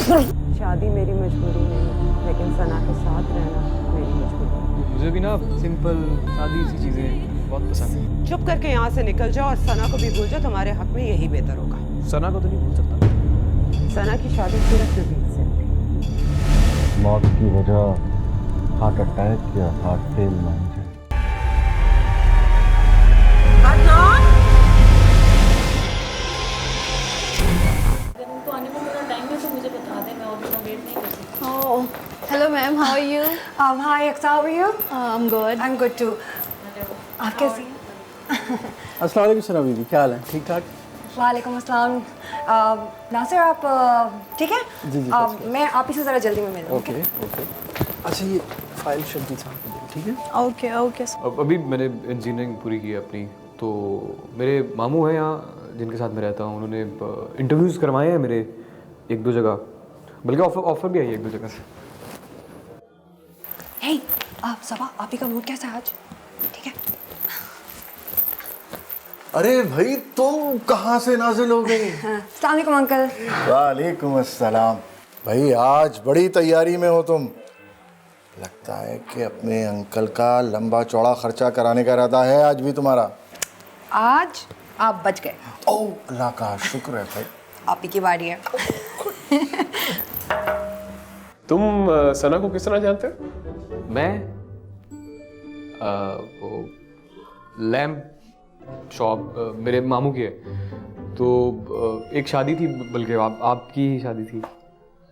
शादी मेरी मजबूरी नहीं है, लेकिन सना के साथ रहना मेरी मजबूरी है। मुझे भी ना सिंपल सादी सी चीज़ें बहुत पसंद है। चुप करके यहाँ से निकल जाओ और सना को भी भूल जाओ, तुम्हारे हक में यही बेहतर होगा। सना को तो नहीं भूल सकता। सना की शादी सिर्फ नबील से होगी। मौत की वजह हार्ट अटैक या हार्ट फेल मान जाए। अगर उनको आने में थोड़ा टाइम है तो मुझे बता दें, मैं और उतना वेट नहीं कर सकती। Oh, hello ma'am, how are you? Hi, Aksa, how are you? I'm good. I'm good too. आप कैसी हैं? अस्सलाम वालेकुम सना बीबी, क्या हाल है? ठीक ठाक? वालेकुम अस्सलाम। नासिर आप ठीक है? जी, मैं आप ही से ज़रा जल्दी में मिलूँ। Okay okay. अच्छा ये फाइल शर्टी साहब को दे, ठीक है? Okay, okay. अभी मैंने इंजीनियरिंग पूरी की है अपनी, तो मेरे मामू हैं यहाँ जिनके साथ मैं रहता हूँ, उन्होंने इंटरव्यूज़ करवाए हैं मेरे एक दो जगह, बल्कि ऑफर भी आई है एक दो जगह से। Hey, आप सबा आप ही का मूड कैसा है आज? ठीक है? अरे भाई तुम कहाँ से नाजिल हो गई? अस्सलाम वालेकुम अंकल। वालेकुम अस्सलाम। भाई आज बड़ी तैयारी में हो तुम। लगता है कि अपने अंकल का लंबा चौड़ा खर्चा कराने का इरादा है आज भी तुम्हारा। आज आप बच गए। ओह अल्लाह का शुक्र है भाई। आप ही की बारी है। तुम सना को किस तरह जानते हो? मैं वो लैम्प शॉप मेरे मामू की है, तो एक शादी थी, बल्कि आपकी ही शादी थी,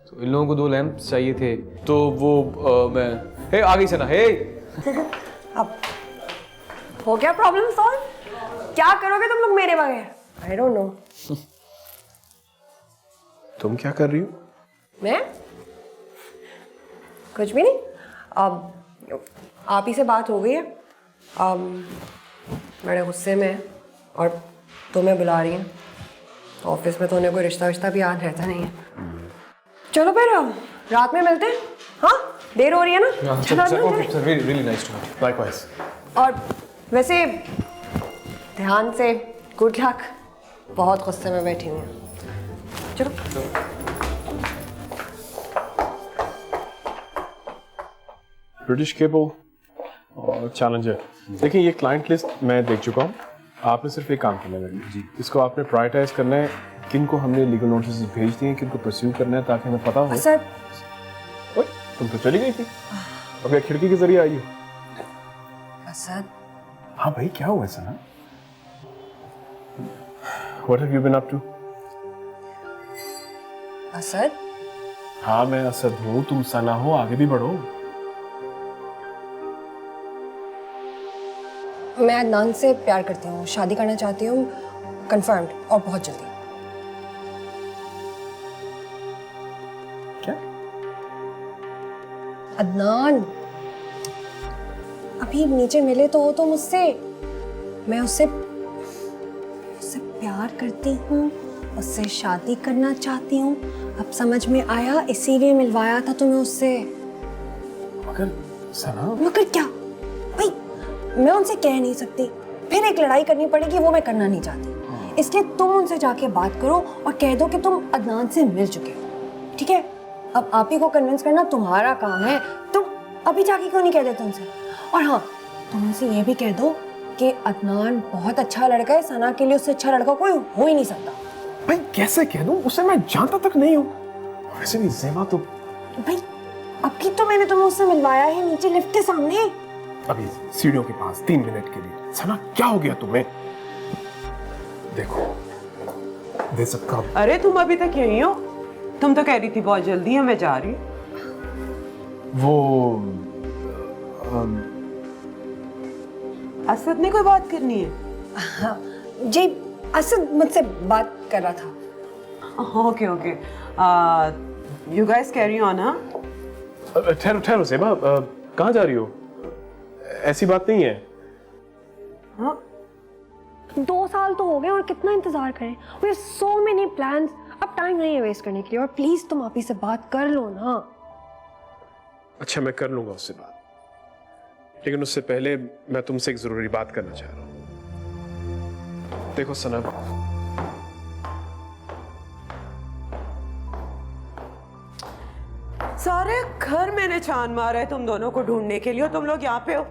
तो इन लोगों को 2 लैम्प चाहिए थे, तो वो मैं हे आ गई सना, हे अब हो गया प्रॉब्लम सॉल्व? क्या करोगे तुम लोग मेरे बगैर? I don't know. तुम क्या कर रही हो? मैं कुछ भी नहीं। अब आप ही से बात हो गई है, बड़े गुस्से में है और तुम्हें बुला रही हैं। ऑफिस में तो उन्हें कोई रिश्ता विश्ता भी याद रहता नहीं है। चलो फिर रात में मिलते हैं। हाँ देर हो रही है ना? चलो okay sir, really nice to meet you. Likewise. और वैसे ध्यान से, गुड लक। बहुत गुस्से में बैठी हुई हूँ। चलो ब्रिटिश केबल और चैलेंजर। देखिए ये क्लाइंट लिस्ट मैं देख चुका हूँ, आपने सिर्फ एक काम करना है मेरे लिए। जी। इसको आपने प्रायोरिटाइज करना है, किन को हमने लीगल नोटिस भेज दिए, किन को परस्यू करना है, ताकि हमें पता हो। सर। ओए, तुम तो चली गई थी, अब क्या खिड़की के जरिए आई हो? असद। हाँ भाई क्या हुआ ऐसा ना? What have you been up to? Asad. हाँ मैं असद हूँ, तुम सना हो, आगे भी बढ़ो। मैं अदनान से प्यार करती हूँ, शादी करना चाहती हूँ, कंफर्म्ड और बहुत जल्दी। क्या? अदनान अभी नीचे मिले तो हो तो मुझसे। मैं उससे प्यार करती हूँ, उससे शादी करना चाहती हूँ। अब समझ में आया, इसीलिए मिलवाया था तुम्हें उससे। मगर सना। मगर क्या भाई, मैं उनसे कह नहीं सकती, फिर एक लड़ाई करनी पड़ेगी, वो मैं करना नहीं चाहती। इसलिए तुम उनसे जाके बात करो और कह दो कि तुम अदनान से मिल चुके हो, ठीक है? अब आप ही को कन्विंस करना तुम्हारा काम है, तुम अभी जाके क्यों नहीं कह देते उनसे? और हाँ, तुम उनसे ये भी कह दो कि अदनान बहुत अच्छा लड़का है, सना के लिए उससे अच्छा लड़का कोई हो ही नहीं सकता। भाई कैसे कह दूं, उसे मैं जानता तक नहीं हूँ। वैसे भी ज़ेबा तो भाई अभी तो मैंने तुम्हें उससे मिलवाया है, नीचे लिफ्ट के सामने। अभी सीढ़ियों के पास 3 मिनट के लिए। सना क्या हो गया तुम्हें? देखो दे सबका। अरे तुम अभी तक यहीं हो? तुम तो कह रही थी बहुत जल्दी है, मैं जा रही हूँ। वो असद ने कोई बात करनी है? जी असद मुझसे बात कर रहा था। Okay okay, you guys carry on. हाँ ठहरो ठहरो ज़ेबा, कहाँ जा रही हो? ऐसी बात नहीं है। हाँ 2 साल तो हो गए और कितना इंतजार करें। We have so many plans, अब टाइम नहीं है वेस्ट करने के लिए। और प्लीज तुम आप ही से बात कर लो ना। अच्छा मैं कर लूंगा उससे बात, लेकिन उससे पहले मैं तुमसे एक जरूरी बात करना चाह रहा हूं। देखो सना, घर मैंने छान मारा है तुम दोनों को ढूंढने के लिए और तुम लोग यहाँ पे हो।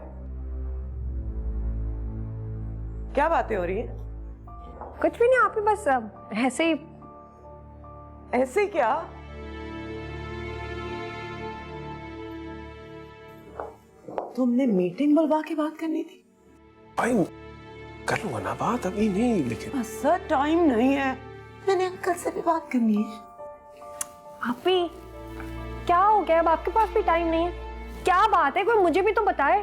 क्या बातें हो रही हैं? कुछ भी नहीं, आप ही बस ऐसे ही। ऐसे क्या? तुमने मीटिंग बुलवा के बात करनी थी। भाई कर लूंगा ना बात, अभी नहीं, लेकिन सर टाइम नहीं है, मैंने अंकल से भी बात करनी है। आप ही क्या हो गया? अब आपके पास भी टाइम नहीं है? क्या बात है, कोई मुझे भी तो बताए।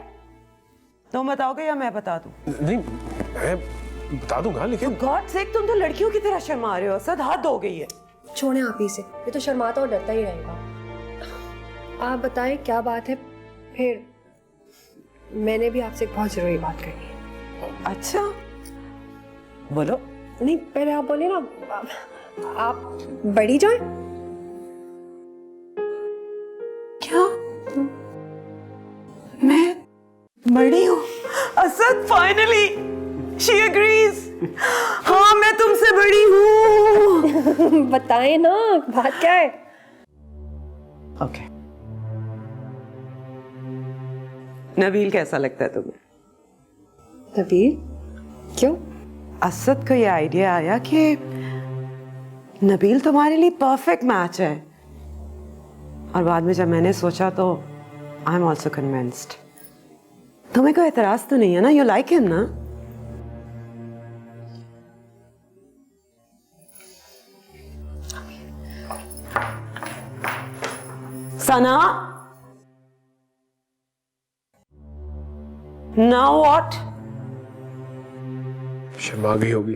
तुम बताओगे या मैं बता दूं? नहीं मैं बता दूंगा, लेकिन गॉड सेक तुम तो लड़कियों की तरह शर्मा रहे हो। सद हद हो गई है। छोड़े आप ही से, ये तो शर्माता और डरता ही रहेगा। आप बताएं क्या बात है, फिर मैंने भी आपसे एक बहुत जरूरी बात करनी है। अच्छा बोलो। नहीं पहले आप बोले ना, आप बड़ी जाए। क्या मैं बड़ी हूँ? Asad finally she agrees. हाँ मैं तुमसे बड़ी हूँ। बताएं ना बात क्या है। ओके नबील कैसा लगता है तुम्हें? नबील? क्यों? असद को ये आइडिया आया कि नबील तुम्हारे लिए परफेक्ट मैच है, और बाद में जब मैंने सोचा तो आई एम ऑल्सो कन्विंस्ड। तुम्हें कोई एतराज तो नहीं है ना? यू लाइक हिम ना? सना नाउ व्हाट? शर्मा गई होगी।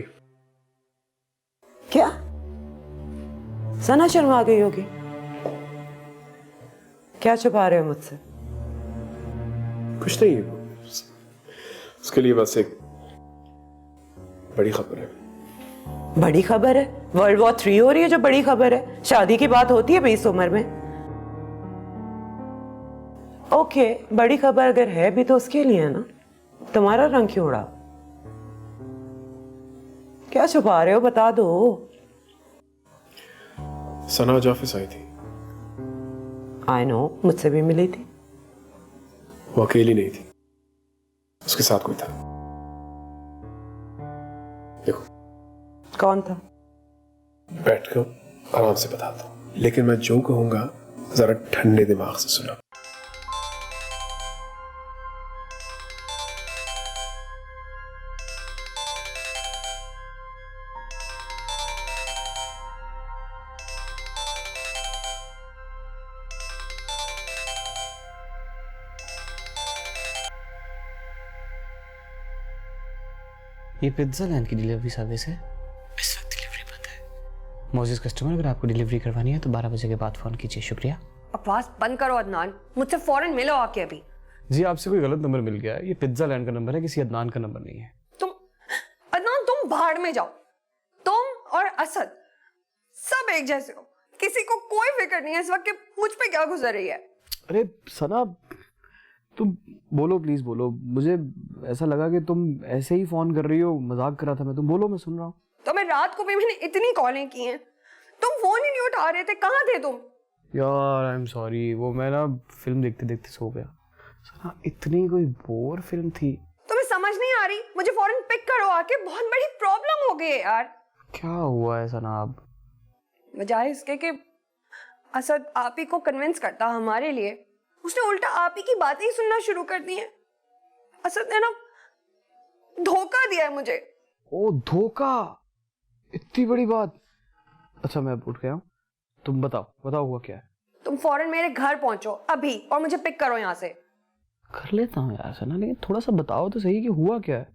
क्या सना शर्मा गई होगी? क्या छुपा रहे हो मुझसे? कुछ नहीं, उसके लिए बस एक बड़ी खबर है। बड़ी खबर है? वर्ल्ड वॉर 3 हो रही है जो बड़ी खबर है? शादी की बात होती है भाई इस उम्र में? ओके बड़ी खबर अगर है भी तो उसके लिए है ना। तुम्हारा रंग क्यों उड़ा? क्या छुपा रहे हो, बता दो। सना आज ऑफिस आई थी। आई नो, मुझसे भी मिली थी। वो अकेली नहीं थी, उसके साथ कोई था। देखो कौन था? बैठ कर आराम से बताता हूँ, लेकिन मैं जो कहूंगा जरा ठंडे दिमाग से सुना। ये पिज्जा लैंड की डिलीवरी सर्विस है। इस वक्त डिलीवरी बंद है। मोजिस कस्टमर, अगर आपको डिलीवरी करवानी है तो 12 बजे के बाद फोन कीजिए। शुक्रिया। आवाज बंद करो अदनान, मुझसे फौरन मिलो आके अभी। जी आपसे कोई गलत नंबर मिल गया है, ये पिज्जा लैंड का नंबर है, किसी अदनान का नंबर नहीं है। तुम अदनान, तुम भाड़ में जाओ। तुम और असद सब एक जैसे हो, किसी को कोई फिक्र नहीं है इस वक्त कि मुझ पे क्या गुजर रही है। अरे सना तुम बोलो, प्लीज बोलो। मुझे ऐसा लगा कि तुम ऐसे ही फोन कर रही हो, मजाक कर रहा था मैं। तुम बोलो, मैं सुन रहा हूँ। तो मैं रात को भी मैंने इतनी कॉलें की हैं, तुम फोन ही नहीं उठा रहे थे, कहाँ थे तुम? यार आई एम सॉरी, वो मैं ना फिल्म देखते देखते सो गया। सना इतनी कोई बोर फिल्म थी। तुम्हें समझ नहीं आ रही? मुझे फौरन पिक करो आके, बहुत बड़ी प्रॉब्लम हो गई है यार। क्या हुआ है सना? अब बजाय इसके कि असद आप ही को कन्विंस करता हमारे लिए, उसने उल्टा आप ही की बातें ही सुनना शुरू कर दी हैं। असद ने ना धोखा दिया है मुझे। ओ धोखा? इतनी बड़ी बात? अच्छा मैं उठ गया हूँ, तुम बताओ बताओ हुआ क्या है। तुम फौरन मेरे घर पहुंचो अभी और मुझे पिक करो यहाँ से। कर लेता हूँ यार सना, लेकिन थोड़ा सा बताओ तो सही कि हुआ क्या है।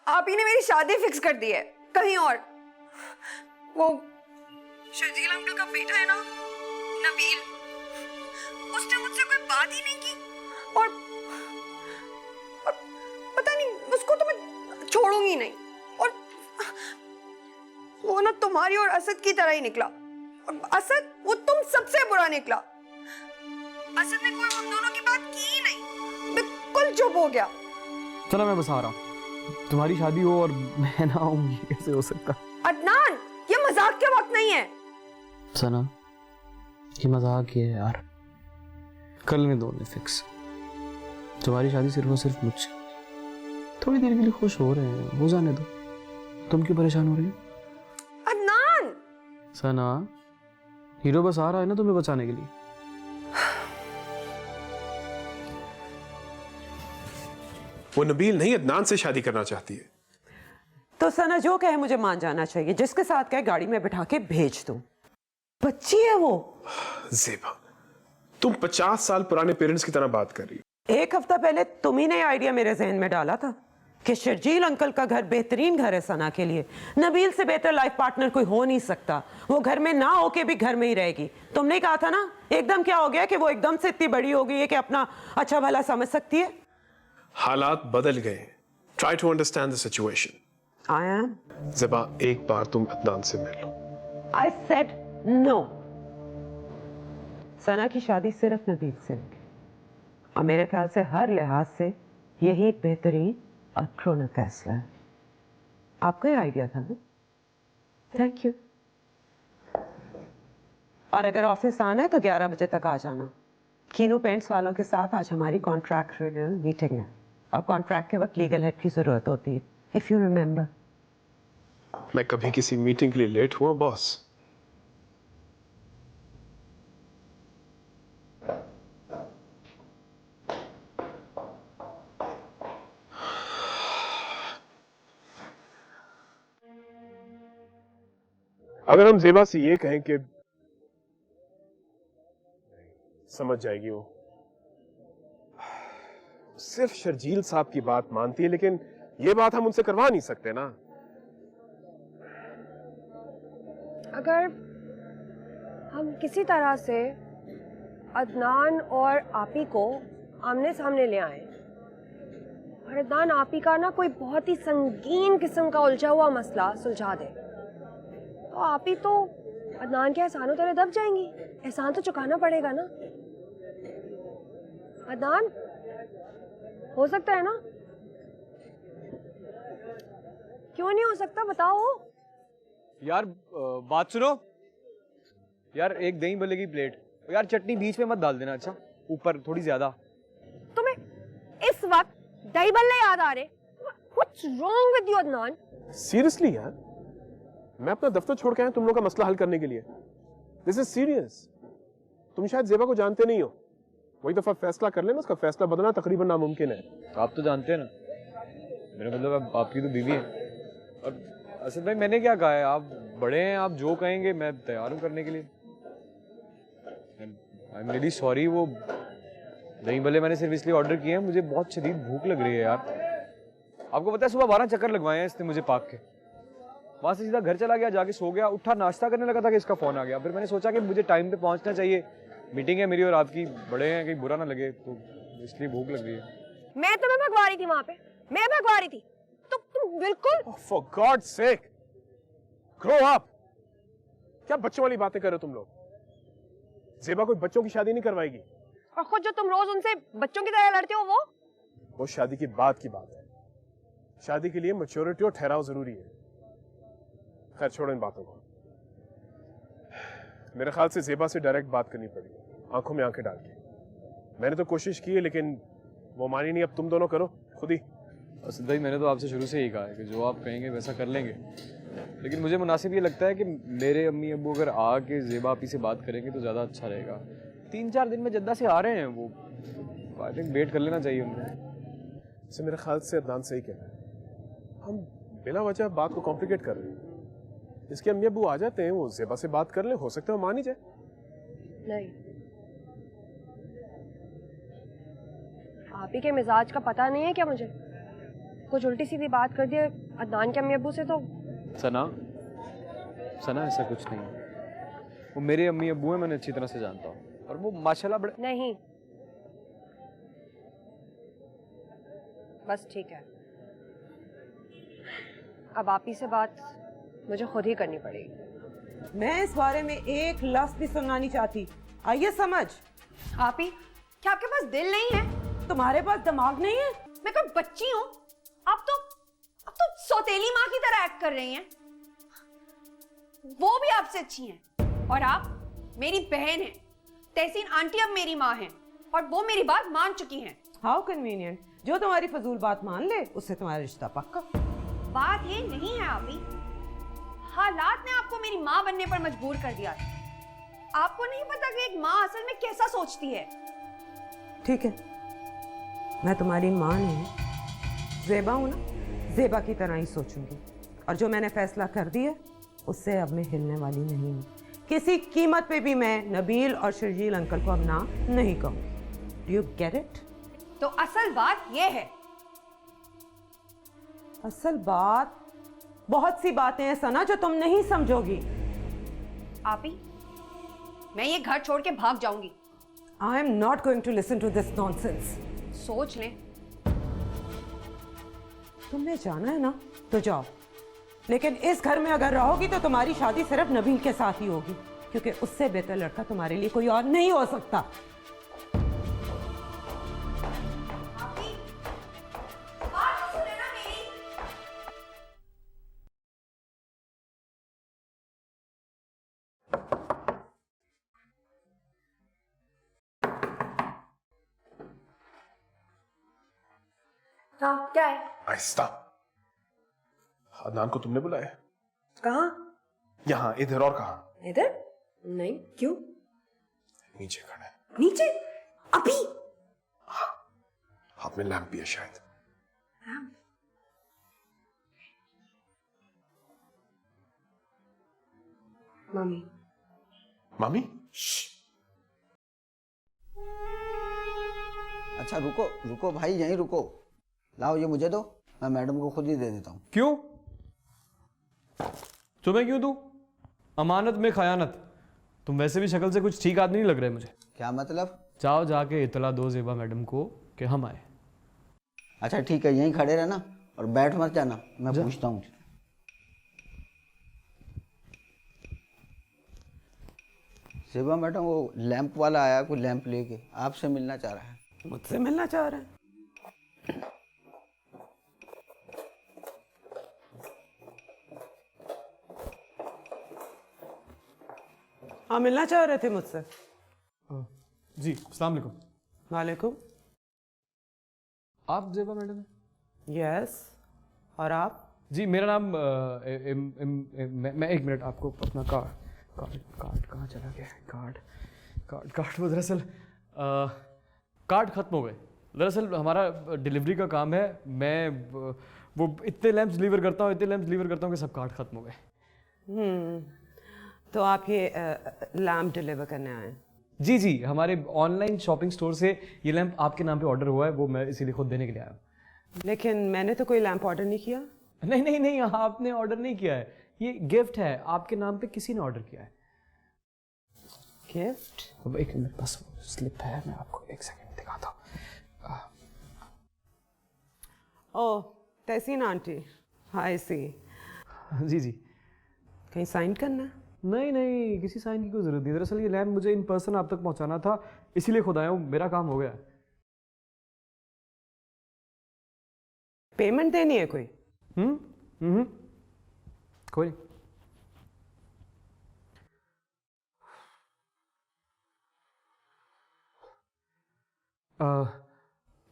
आप ही ने मेरी शादी फिक्स कर दी है कहीं और। वो शर्जील अंकल का बेटा है ना नबील, उसने मुझसे कोई बात ही नहीं की, और पता नहीं उसको तो मैं छोड़ूंगी नहीं। और वो ना तुम्हारी और असद की तरह ही निकला, और असद वो तुम सबसे बुरा निकला। असद ने कोई हम दोनों की बात की ही नहीं, बिल्कुल चुप हो गया। चलो मैं बस आ रहा हूँ, तुम्हारी शादी हो और मैं ना आऊँ, ये कैसे हो सकता? अदनान ये मजाक के वक्त नहीं है। सना ये मजाक ही है यार, कर लेने दो उन्हें फिक्स। तुम्हारी शादी सिर्फ और सिर्फ मुझसे, थोड़ी देर के लिए खुश हो रहे हैं, हो जाने दो। तुम क्यों परेशान हो रही हो? अदनान! सना, हीरो बस आ रहा है ना तुम्हें बचाने के लिए। वो नबील नहीं अदनान से शादी करना चाहती है। तो सना जो कहे मुझे मान जाना चाहिए, जिसके साथ कहे गाड़ी में बिठा के भेज दूं। बच्ची है वो। ज़ेबा, तुम 50 साल पुराने पेरेंट्स की तरह बात कर रही हो। एक हफ्ता पहले तुम ही ने आइडिया मेरे जहन में डाला था कि शर्जील अंकल का घर बेहतरीन घर है सना के लिए। नबील से बेहतर लाइफ पार्टनर कोई हो नहीं सकता। वो घर में ना होके भी घर में ही रहेगी। तुमने कहा था ना, एकदम क्या हो गया कि वो एकदम से इतनी बड़ी हो गई है कि अपना अच्छा भला समझ सकती है। हालात बदल गए। Try to understand the situation. I am. Zeba, एक बार तुम अदनान से मिल लो। I said no. सना की शादी सिर्फ नबील से होगी और मेरे ख्याल से हर लिहाज से यही एक बेहतरीन और क्रोना फैसला है। आपका ही आइडिया था ना? Thank you. और अगर ऑफिस आना है तो 11 बजे तक आ जाना। कीनू पेंट्स वालों के साथ आज हमारी कॉन्ट्रैक्ट रिन्यूअल मीटिंग है और कॉन्ट्रैक्ट के वक्त लीगल हेड की जरूरत होती है, इफ यू रिमेंबर। मैं कभी किसी मीटिंग के लिए लेट हुआ बॉस? अगर हम ज़ेबा से ये कहें कि समझ जाएगी वो, सिर्फ शर्जील साहब की बात मानती है, लेकिन ये बात हम उनसे करवा नहीं सकते ना। अगर हम किसी तरह से अदनान और आपी को आमने सामने ले आए और अदनान आपी का ना कोई बहुत ही संगीन किस्म का उलझा हुआ मसला सुलझा दे, तो आपी तो अदनान के एहसानों तले दब जाएंगी। एहसान तो चुकाना पड़ेगा ना। अदनान, हो सकता है ना? क्यों नहीं हो सकता, बताओ। यार बात सुनो यार, एक दही भल्ले की प्लेट। यार चटनी बीच में मत डाल देना, अच्छा ऊपर थोड़ी ज्यादा। तुम्हें इस वक्त दही बल्ले याद आ रहे? What's wrong with you, Adnan? Seriously यार, मैं अपना दफ्तर छोड़ के आया तुम लोग का मसला हल करने के लिए। This is serious. तुम शायद ज़ेबा को जानते नहीं हो। वही दफा फैसला कर लेना, उसका फैसला बदलना तकरीबन नामुमकिन है। आप तो जानते हैं ना, मेरा मतलब आपकी तो बीवी है। और असद भाई, मैंने क्या कहा है, आप बड़े हैं, आप जो कहेंगे मैं तैयार हूँ करने के लिए। I am really sorry. वो दही भले मैंने सिर्फ इसलिए ऑर्डर किए हैं, मुझे बहुत शदीद भूख लग रही है यार। आपको पता है सुबह 12 चक्कर लगवाए हैं इसने मुझे पार्क के। वहाँ से सीधा घर चला गया, जाके सो गया, उठा नाश्ता करने लगा था कि इसका फोन आ गया। फिर मैंने सोचा कि मुझे टाइम पे पहुंचना चाहिए, मीटिंग है मेरी और आपकी, बड़े हैं, कहीं बुरा ना लगे, तो इसलिए भूख लग रही है। मैं तुम्हें भगवा रही थी वहां पे, मैं भगवा रही थी। तुम बिल्कुल for God's sake, grow up. क्या बच्चों वाली बातें कर रहे हो तुम लोग? ज़ेबा कोई बच्चों की शादी नहीं करवाएगी। और खुद जो तुम रोज उनसे बच्चों की तरह लड़ते हो वो शादी की बात की बात है। शादी के लिए मैच्योरिटी और ठहराव जरूरी है। खैर छोड़ो इन बातों को। मेरे ख्याल से ज़ेबा से डायरेक्ट बात करनी पड़ेगी, आंखों में आंखें डाल के। मैंने तो कोशिश की है लेकिन वो मानी नहीं। अब तुम दोनों करो खुद ही। असद भाई, मैंने तो आपसे शुरू से ही कहा है कि जो आप कहेंगे वैसा कर लेंगे, लेकिन मुझे मुनासिब ये लगता है कि मेरे अम्मी अब्बू अगर आके ज़ेबा आपी से बात करेंगे तो ज़्यादा अच्छा रहेगा। 3-4 दिन में जद्दा से आ रहे हैं वो, आई थिंक वेट कर लेना चाहिए उनको। से मेरे ख्याल से अदनान सही कह रहा है। हम बिला वजह बात को कॉम्प्लिकेट कर रहे हैं। इसके अम्मी अब्बू आ जाते हैं, वो ज़ेबा से बात कर ले, हो सकता है वो मान ही जाए। नहीं, आप ही के मिजाज का पता नहीं है क्या मुझे? कुछ उल्टी सीधी बात कर दी अदनान के अम्मी अब्बू से तो। सना ऐसा कुछ नहीं है। वो मेरे अम्मी अब्बू हैं, मैंने अच्छी तरह से जानता हूँ, और वो माशाल्लाह बड़े। नहीं, बस ठीक है। अब आप ही से बात मुझे खुद ही करनी पड़ेगी। मैं इस बारे में एक लफ्ज भी सुनना नहीं चाहती, आइए समझ। आप ही, क्या आपके पास दिल नहीं है? तुम्हारे पास दिमाग नहीं है? मैं कोई बच्ची हूँ? अब तो सौतेली माँ की तरह एक्ट कर रही हैं। वो भी आपसे अच्छी हैं और आप मेरी बहन हैं। तहसीन आंटी अब मेरी माँ हैं और वो मेरी बात मान चुकी हैं। हाउ कन्वीनियंट, जो तुम्हारी फजूल बात मान ले उससे तुम्हारा रिश्ता पक्का। बात ये नहीं है आपी, हालात ने आपको मेरी माँ बनने पर मजबूर कर दिया। आपको नहीं पता कि एक माँ असल में कैसा सोचती है। ठीक है, मैं तुम्हारी माँ नहीं, ज़ेबा हूं ना, ज़ेबा की तरह ही सोचूंगी। और जो मैंने फैसला कर दिया उससे अब मैं हिलने वाली नहीं हूँ। किसी कीमत पे भी मैं नबील और शर्जील अंकल को अब ना नहीं कहूँगी। Do you get it? तो असल बात ये है। असल बात, बहुत सी बातें हैं सना जो तुम नहीं समझोगी। आपी, मैं ये घर छोड़ के भाग जाऊंगी। I am not going to listen to this nonsense. सोच लें। तुमने जाना है ना तो जाओ, लेकिन इस घर में अगर रहोगी तो तुम्हारी शादी सिर्फ नबील के साथ ही होगी, क्योंकि उससे बेहतर लड़का तुम्हारे लिए कोई और नहीं हो सकता। हाँ, क्या है? आहिस्ता। अदनान को तुमने बुलाया? कहाँ? यहाँ, इधर और कहाँ? इधर? नहीं, क्यों? नीचे खड़ा है। नीचे? अभी? हाथ में लैंप भी है शायद। मम्मी। मामी? अच्छा रुको रुको भाई, यहीं रुको। लाओ ये मुझे दो, मैं मैडम को खुद ही दे देता हूँ। क्यों? तुम्हें क्यों दूं? अमानत में खयानत। तुम वैसे भी शक्ल से कुछ ठीक आदमी नहीं लग रहे मुझे। क्या मतलब? जाओ जाके इतला दो ज़ेबा मैडम को कि हम आए। अच्छा ठीक है, यहीं खड़े रहना और बैठ मत जाना, मैं पूछता हूँ। ज़ेबा मैडम, वो लैंप वाला आया, कोई लैंप लेके आपसे मिलना चाह रहा है। मुझसे मिलना चाह रहे हैं? हाँ, मिलना चाह रहे थे मुझसे। जी, अस्सलाम वालेकुम। वालेकुम। आप ज़ेबा मैडम हैं? यस। और आप? जी, मेरा नाम मैं एक मिनट, आपको अपना कार्ड कहाँ चला गया है? कार्ड वो दरअसल कार्ड ख़त्म हो गए। दरअसल हमारा डिलीवरी का काम है, मैं वो इतने लैंप्स डिलीवर करता हूँ कि सब कार्ड ख़त्म हो गए। तो आप ये लैम्प डिलीवर करने आए हैं? जी, हमारे ऑनलाइन शॉपिंग स्टोर से ये लैंप आपके नाम पे ऑर्डर हुआ है, वो मैं इसीलिए खुद देने के लिए आया हूँ। लेकिन मैंने तो कोई लैंप ऑर्डर नहीं किया। नहीं, आपने ऑर्डर नहीं किया है, ये गिफ्ट है, आपके नाम पे किसी ने ऑर्डर किया है। गिफ्ट? अब एक मिनट, बस स्लिप है, मैं आपको एक सेकंड दिखाता हूँ। ओह, तहसीन आंटी, हाय सी। जी। कहीं साइन करना है? नहीं, किसी साइन की कोई ज़रूरत नहीं। दरअसल ये लैंप मुझे इन पर्सन आप तक पहुँचाना था, इसीलिए खुद आया हूँ, मेरा काम हो गया। पेमेंट देनी है कोई? कोई नहीं।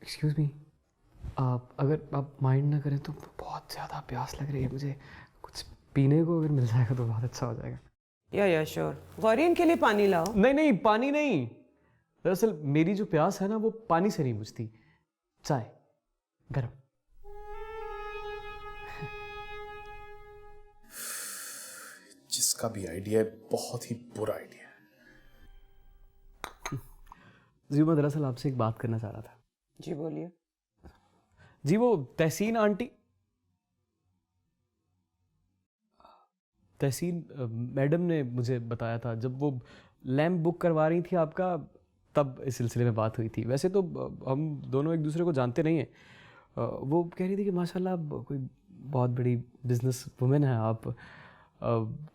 एक्सक्यूज़ मी, अगर आप माइंड ना करें तो बहुत ज़्यादा प्यास लग रही है मुझे, कुछ पीने को अगर मिल जाएगा तो बहुत अच्छा हो जाएगा। या श्योर। गौरीन के लिए पानी लाओ। नहीं, पानी नहीं। दरअसल मेरी जो प्यास है ना, वो पानी से नहीं बुझती, चाय गरम। जिसका भी आइडिया है, बहुत ही बुरा आइडिया है। जी, मैं दरअसल आपसे एक बात करना चाह रहा था। जी बोलिए। जी, वो तहसीन मैडम ने मुझे बताया था, जब वो लैंप बुक करवा रही थी आपका, तब इस सिलसिले में बात हुई थी। वैसे तो हम दोनों एक दूसरे को जानते नहीं हैं। वो कह रही थी कि माशाल्लाह कोई बहुत बड़ी बिजनेस वुमेन है आप,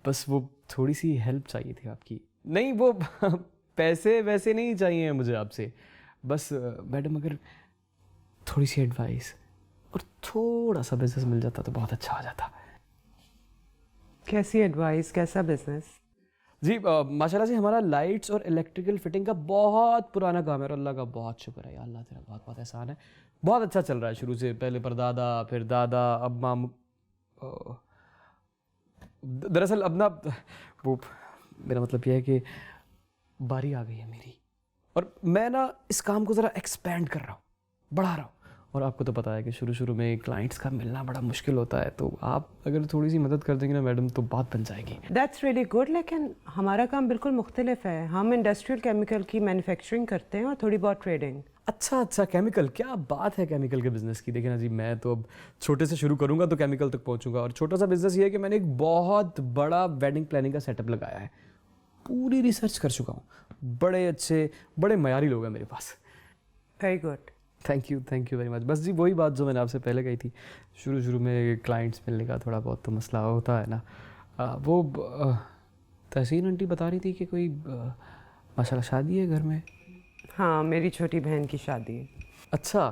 बस वो थोड़ी सी हेल्प चाहिए थी आपकी। नहीं, वो पैसे वैसे नहीं चाहिए मुझे आपसे, बस मैडम अगर थोड़ी सी एडवाइस और थोड़ा सा बिजनेस मिल जाता तो बहुत अच्छा हो जाता। कैसी एडवाइस, कैसा बिजनेस? जी माशाल्लाह से हमारा लाइट्स और इलेक्ट्रिकल फिटिंग का बहुत पुराना काम है और अल्लाह का बहुत शुक्र है, या अल्लाह तेरा बहुत बहुत एहसान है। बहुत अच्छा चल रहा है शुरू से, पहले परदादा फिर दादा अब मामू। दरअसल अब ना वो मेरा मतलब यह है कि बारी आ गई है मेरी, और मैं ना इस काम को ज़रा एक्सपेंड कर रहा हूँ, बढ़ा रहा हूँ। और आपको तो पता है कि शुरू शुरू में क्लाइंट्स का मिलना बड़ा मुश्किल होता है, तो आप अगर थोड़ी सी मदद कर देंगे ना मैडम तो बात बन जाएगी। दैट्स रियली गुड, लेकिन हमारा काम बिल्कुल मुख्तलिफ है। हम इंडस्ट्रियल केमिकल की मैन्युफैक्चरिंग करते हैं और थोड़ी बहुत ट्रेडिंग। अच्छा अच्छा, केमिकल, क्या बात है केमिकल के बिज़नेस की। देखिए ना जी, मैं तो अब छोटे से शुरू करूँगा तो केमिकल तक पहुँचूंगा। और छोटा सा बिज़नेस ये है कि मैंने एक बहुत बड़ा वेडिंग प्लानिंग का सेटअप लगाया है, पूरी रिसर्च कर चुका हूँ, बड़े अच्छे बड़े मयारी लोग हैं मेरे पास। Very good, thank you very much. बस जी वही बात जो मैंने आपसे पहले कही थी, शुरू शुरू में क्लाइंट्स मिलने का थोड़ा बहुत तो मसला होता है ना। वो तहसीन आंटी बता रही थी कि कोई माशाल्लाह शादी है घर में। हाँ, मेरी छोटी बहन की शादी है। अच्छा,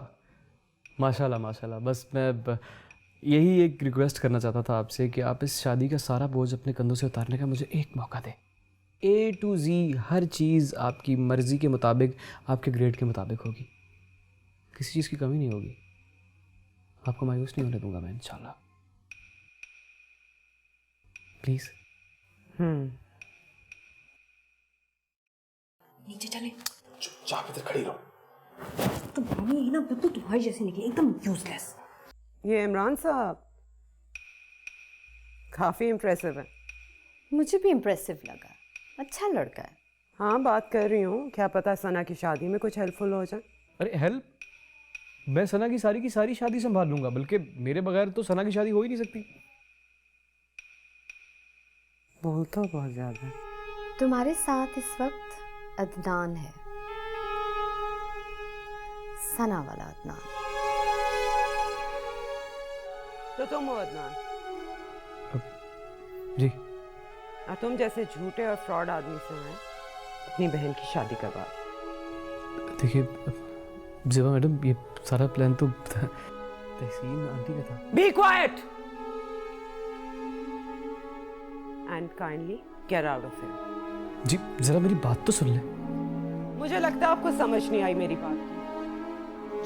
माशाल्लाह माशाल्लाह। बस मैं यही एक रिक्वेस्ट करना चाहता था आपसे कि आप इस शादी का सारा बोझ अपने कंधों से उतारने का मुझे एक मौका दें। A to Z हर चीज़ आपकी मर्ज़ी के मुताबिक, आपके ग्रेड के मुताबिक होगी, किसी चीज़ की कमी नहीं होगी। आपको मायूस नहीं होने दूंगा मैं इंशाल्लाह। प्लीज़। नीचे चले। चुपचाप इधर खड़ी रहो। तो भाभी ये ना बिल्कुल तुम्हारी जैसी निकली, एकदम यूजलेस। ये इमरान साहब काफ़ी इम्प्रेसिव है। मुझे भी इम्प्रेसिव लगा, अच्छा लड़का है। हाँ, बात कर रही हूँ, क्या पता सना की शादी में कुछ हेल्पफुल हो जाए। अरे हेल्प, मैं सना की सारी शादी संभाल लूंगा, बल्कि मेरे बगैर तो सना की शादी हो ही नहीं सकती। बोलता बहुत ज़्यादा। तुम्हारे साथ इस वक्त अदनान है, सना वाला अदनान। तो तुम हो अदनान? जी। और तुम जैसे झूठे और फ्रॉड आदमी से आए अपनी बहन की शादी करवा। देखिए ज़ेबा मैडम, ये सारा प्लान तो तहसीन आंटी का था। Be quiet and kindly get out of here. जी ज़रा मेरी बात तो सुन ले। मुझे लगता है आपको समझ नहीं आई मेरी बात,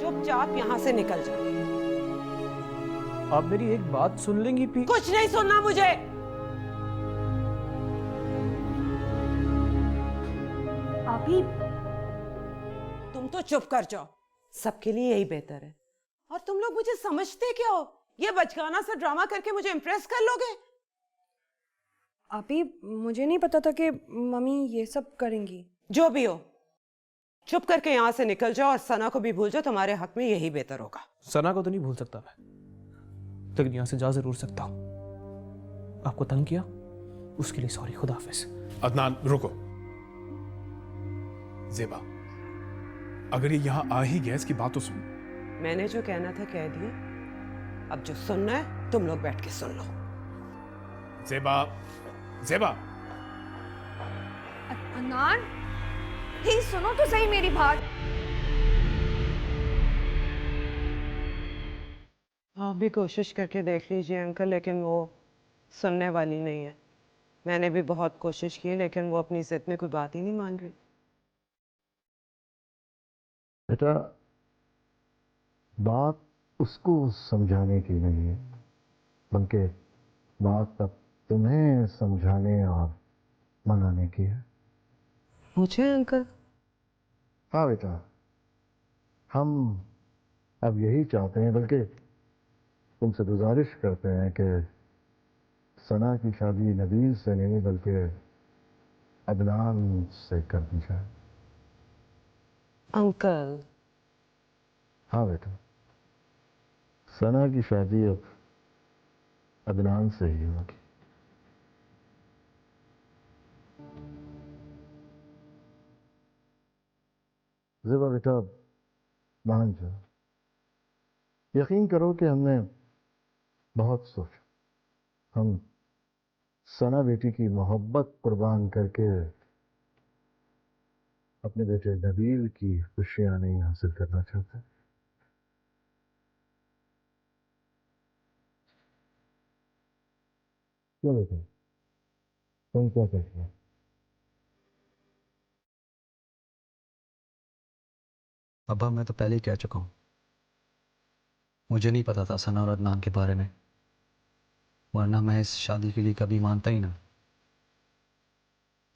चुपचाप यहाँ से निकल जाओ। आप मेरी एक बात सुन लेंगी प्लीज? कुछ नहीं सुनना मुझे। अभी तुम तो चुप कर जाओ, सबके लिए यही बेहतर है। और तुम लोग मुझे समझते क्या हो? ये बचकाना सा ड्रामा करके मुझे इम्प्रेस कर लोगे? अभी मुझे नहीं पता था कि मम्मी ये सब करेंगी। जो भी हो, चुप करके यहाँ से निकल जाओ और सना को भी भूल जाओ, तुम्हारे हक में यही बेहतर होगा। सना को तो नहीं भूल सकता मैं, लेकिन यहाँ से जा जरूर सकता हूँ। आपको तंग किया उसके लिए सॉरी, खुदा हाफिज। अदनान रुको। ज़ेबा, अगर ये यहाँ आ ही गया इसकी बात तो सुन। मैंने जो कहना था कह दिया, अब जो सुनना है तुम लोग बैठ के सुन लो। ज़ेबा, ज़ेबा। अदनान, प्लीज सुनो तो सही मेरी बात। आप भी कोशिश करके देख लीजिए अंकल, लेकिन वो सुनने वाली नहीं है। मैंने भी बहुत कोशिश की, लेकिन वो अपनी जिद में कोई बात ही नहीं मान रही। बेटा, बात उसको समझाने की नहीं है, बल्कि बात अब तुम्हें समझाने और मनाने की है। मुझे अंकल? हाँ बेटा, हम अब यही चाहते हैं, बल्कि तुमसे गुजारिश करते हैं कि सना की शादी नबील से नहीं बल्कि अदनान से कर दी जाए। अंकल? हाँ बेटा, सना की शादी अब अदनान से ही होगी। ज़ेबा बेटा, मान जाओ, यकीन करो कि हमने बहुत सोचा। हम सना बेटी की मोहब्बत कुर्बान करके अपने बेटे नबील की खुशियां नहीं हासिल करना चाहते। क्यों बेटे, तुम क्या कहते हो? अब्बा मैं तो पहले ही कह चुका हूँ, मुझे नहीं पता था सना और अदनान के बारे में, वरना मैं इस शादी के लिए कभी मानता ही ना।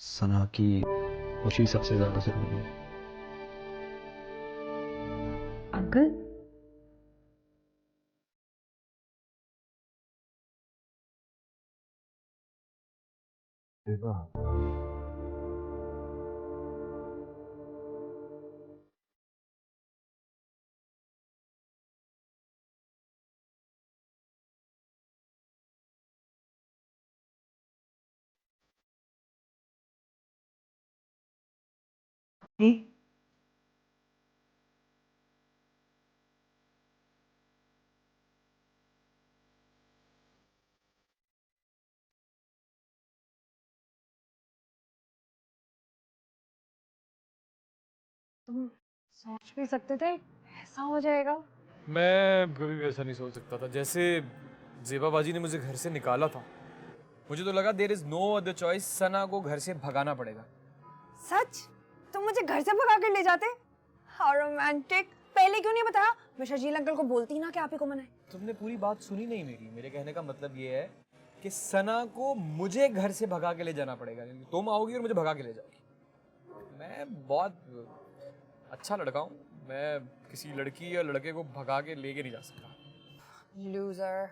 सना की खुशी सबसे ज्यादा जरूरी है। अंकल सेबा, तुम सोच भी सकते थे ऐसा हो जाएगा? मैं कभी भी ऐसा नहीं सोच सकता था। जैसे जेबा बाजी ने मुझे घर से निकाला था, मुझे तो लगा there is no other choice, Sana को घर से भगाना पड़ेगा। सच? तुम मुझे घर से भगा कर ले जाते? How romantic! पहले क्यों नहीं बताया? मैं शर्जील अंकल को बोलती ना कि आप ही को मनाए। तुमने पूरी बात सुनी नहीं मेरी। मेरे कहने का मतलब ये है कि सना को मुझे घर से भगा के ले जाना पड़ेगा। तुम आओगी और मुझे भगा के ले जाओगी। मैं बहुत अच्छा लड़का हूँ, मैं किसी लड़की या लड़के को भगा के लेके नहीं जा सकता। लूजर।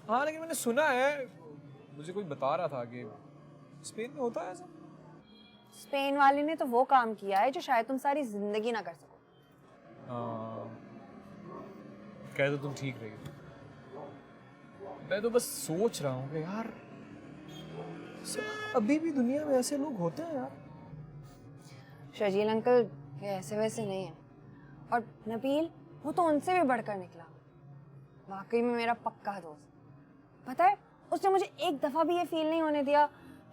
हाँ, लेकिन मैंने सुना है, मुझे कोई बता रहा था कि स्पेन में होता है ऐसा। स्पेन वाले ने तो वो काम किया है जो शायद तुम सारी जिंदगी ना कर सको। कह तो तुम ठीक रही हो। मैं तो बस सोच रहा हूँ कि यार अभी भी दुनिया में ऐसे लोग होते हैं यार। शर्जील अंकल ये ऐसे वैसे नहीं है, और नबील वो तो उनसे भी बढ़कर निकला। वाकई में मेरा पक्का दोस्त। पता है, उसने मुझे एक दफा भी ये फील नहीं होने दिया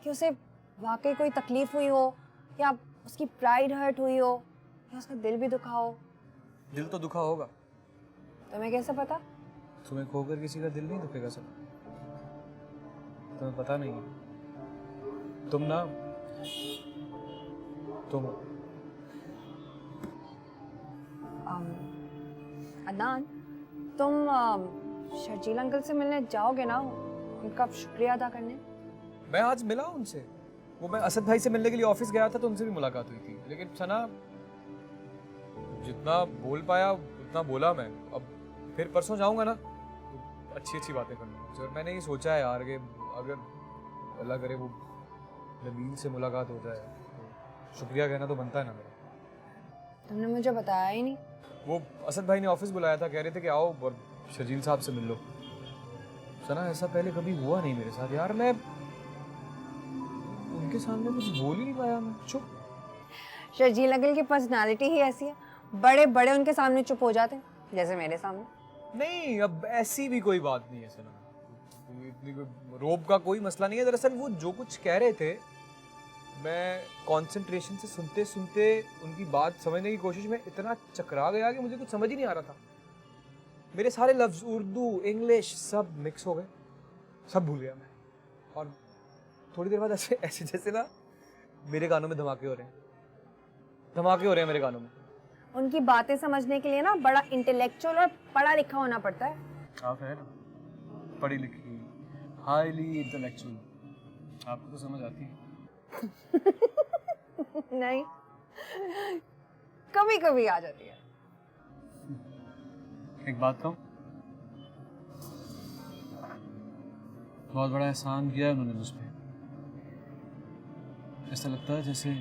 कि उसे वाकई कोई तकलीफ हुई हो, या उसकी प्राइड हर्ट हुई हो, या उसका दिल भी दुखा हो। दिल तो दुखा होगा। तुम्हें कैसे पता? तुम्हें खोकर किसी का दिल नहीं दुखेगा सब। तुम्हें पता नहीं है। तुम अदनान, तुम शर्जील अंकल से मिलने जाओगे ना, उनका शुक्रिया अदा करने? मैं आज मिला उनसे। वो मैं असद भाई से मिलने के लिए ऑफिस गया था तो उनसे भी मुलाकात हुई थी, लेकिन सना जितना बोल पाया उतना बोला मैं। अब फिर परसों जाऊंगा ना तो अच्छी बातें करूँगा। और मैंने ये सोचा है यार कि अगर अल्लाह करे वो नबील से मुलाकात हो जाए तो शुक्रिया कहना तो बनता है ना मेरा। तुमने मुझे बताया ही नहीं। वो असद भाई ने ऑफिस बुलाया था, कह रहे थे कि आओ और शर्जील साहब से मिल लो। सना ऐसा पहले कभी हुआ नहीं मेरे साथ यार। मैं उनके सामने कुछ बोल ही नहीं पाया, मैं चुप। शर्जील अंकल की पर्सनालिटी ही ऐसी है, बड़े बड़े उनके सामने चुप हो जाते हैं, जैसे मेरे सामने। नहीं, अब ऐसी भी कोई बात नहीं है सना, इतनी कोई रोब का कोई मसला नहीं है। दरअसल वो जो कुछ कह रहे थे, मैं कंसंट्रेशन से सुनते सुनते उनकी बात समझने की कोशिश में इतना चकरा गया कि मुझे कुछ समझ ही नहीं आ रहा था। मेरे सारे लफ्ज उर्दू इंग्लिश सब मिक्स हो गए, सब भूल गया मैं। और थोड़ी देर बाद ऐसे ऐसे जैसे ना मेरे कानों में धमाके हो रहे हैं मेरे कानों में। उनकी बातें समझने के लिए ना बड़ा इंटेलेक्चुअल और पढ़ा लिखा होना पड़ता है। आप है ना पढ़ी लिखी, हाईली इंटेलेक्चुअल, आपको तो समझ आती है। नहीं, कभी कभी आ जाती है। एक बात कहूं, बहुत बड़ा एहसान किया है उन्होंने मुझ पे। ऐसा लगता है जैसे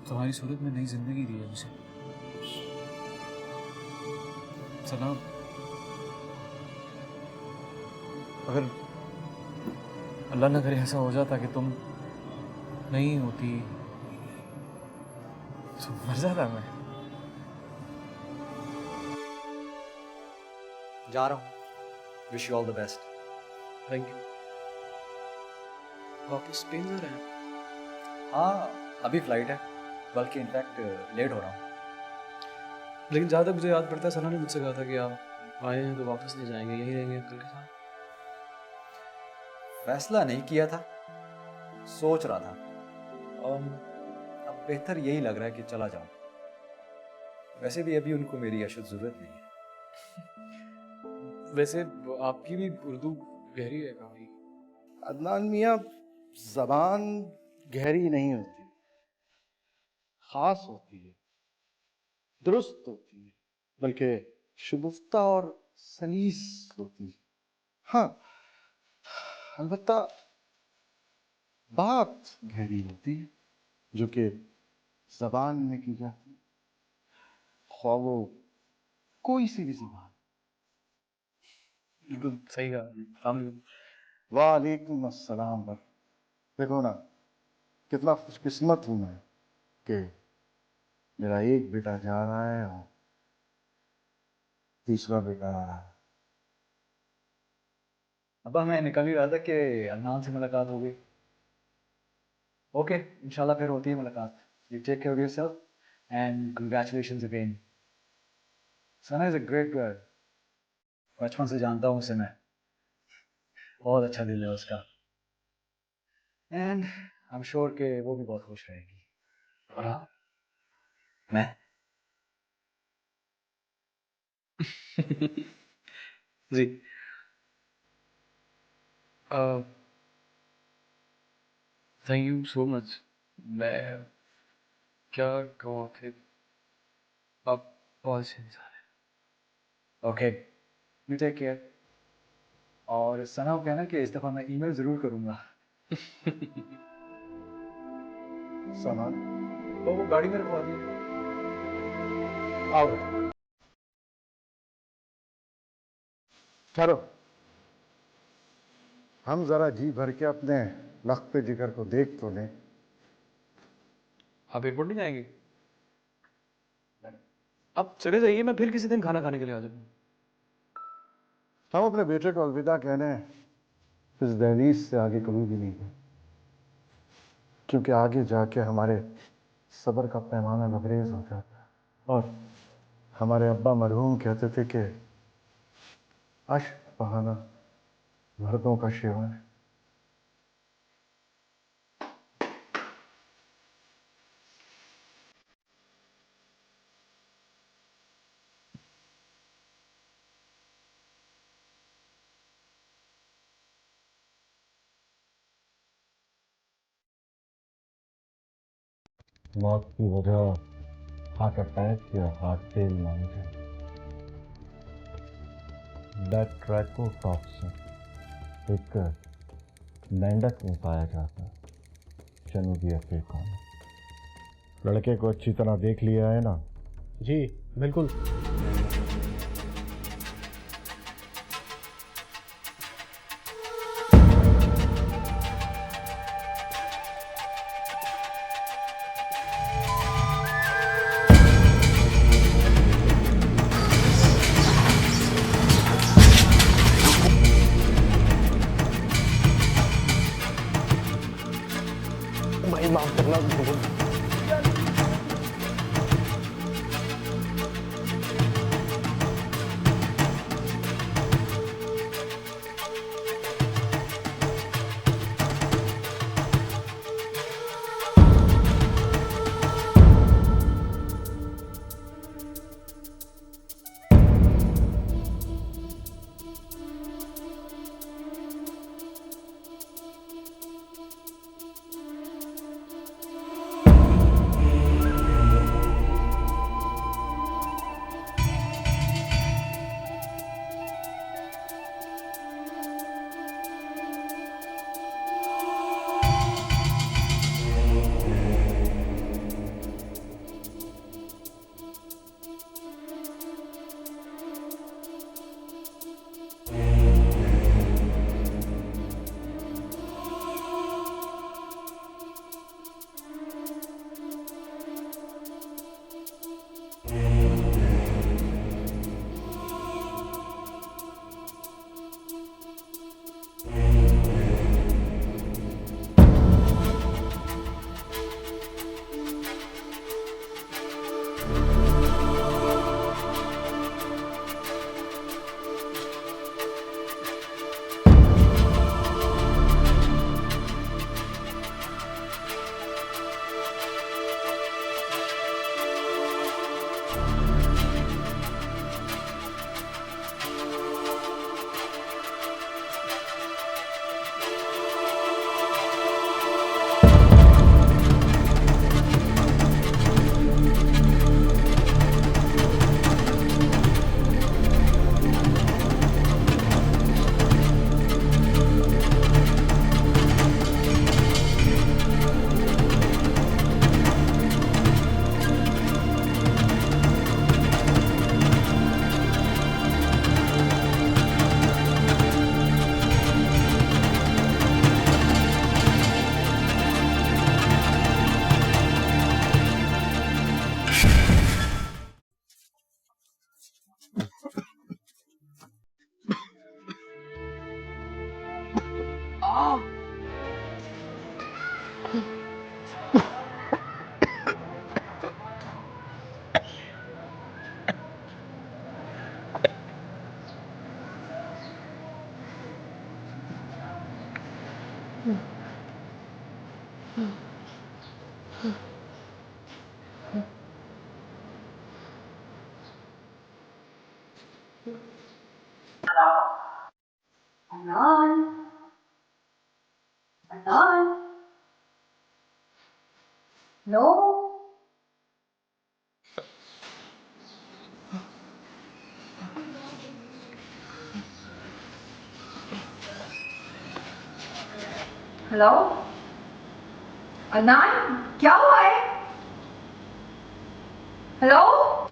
तुम्हारी सूरत में नई जिंदगी दी है मुझे। सलाम। अगर अल्लाह ना करे ऐसा हो जाता कि तुम नहीं होती तो मर जाता मैं। जा रहा हूँ, wish you all the best. Thank you. वापस स्पेन जा रहे हैं? हाँ, अभी फ्लाइट है, बल्कि इनफैक्ट लेट हो रहा हूँ। लेकिन जहाँ तक मुझे याद पड़ता है, सना ने मुझसे कहा था कि आप आए हैं तो वापस नहीं जाएंगे, यहीं रहेंगे अंकल के साथ। फैसला नहीं किया था, सोच रहा था। अब बेहतर यही लग रहा है कि चला जाऊं। वैसे भी अभी उनको मेरी अशद जरूरत नहीं है। वैसे आपकी भी उर्दू गहरी है काफी। अदनान मियाँ, जबान गहरी नहीं होती, खास होती है, दुरुस्त होती है, बल्कि शुगुफ्ता और सलीस होती है। हाँ, अलबत्ता बात गहरी होती है जो कि जबान में की जाती है, ख्वाह वो कोई सी भी जबान। बिल्कुल सही कहा। वालेकुम अस्सलाम। पर देखो ना, कितना खुशकिस्मत हूं मैं कि मेरा एक बेटा जा रहा है और तीसरा बेटा आ रहा है। अब्बा मैं निकल ही रहा था कि अदनान से मुलाकात हो गई। ओके, इंशाल्लाह फिर होती है मुलाकात। You take care of yourself and congratulations again. Sana is a great girl. बचपन से जानता हूँ उसे मैं, बहुत अच्छा दिल है उसका, एंड आई एम श्योर कि वो भी बहुत खुश रहेगी। और हाँ, मैं जी। Thank you so much. मैं क्या कहूँ फिर, आप बहुत अच्छे इंसान हैं। Okay, you take care. और सना को कहना कि इस दफ़ा मैं ईमेल ज़रूर करूँगा। सना, तो वो गाड़ी मेरे को आती है। आओ चलो, हम जरा जी भर के अपने लख्त जिगर को देख तो लें। आप एयरपोर्ट नहीं जाएंगे? आप चले जाइए, मैं फिर किसी दिन खाना खाने के लिए आ जाऊँगा। हम अपने बेटे को अलविदा कहने इस दहलीज से आगे कभी भी नहीं, क्योंकि आगे जाके हमारे सब्र का पैमाना लबरेज हो जाता है। और हमारे अब्बा मरहूम कहते थे कि अश्क बहाना मर्दों का शिवा है। मौत की वजह हार्ट अटैक या हार्ट फेल मानी जाए। ब्लड ट्राइकोटॉक्सिन एक मेंढक में पाया जाता है, जनूबी अफ्रीका में। लड़के को अच्छी तरह देख लिया है ना? जी बिल्कुल। भाई माफ करना। हेलो अदनान, क्या हुआ है? हेलो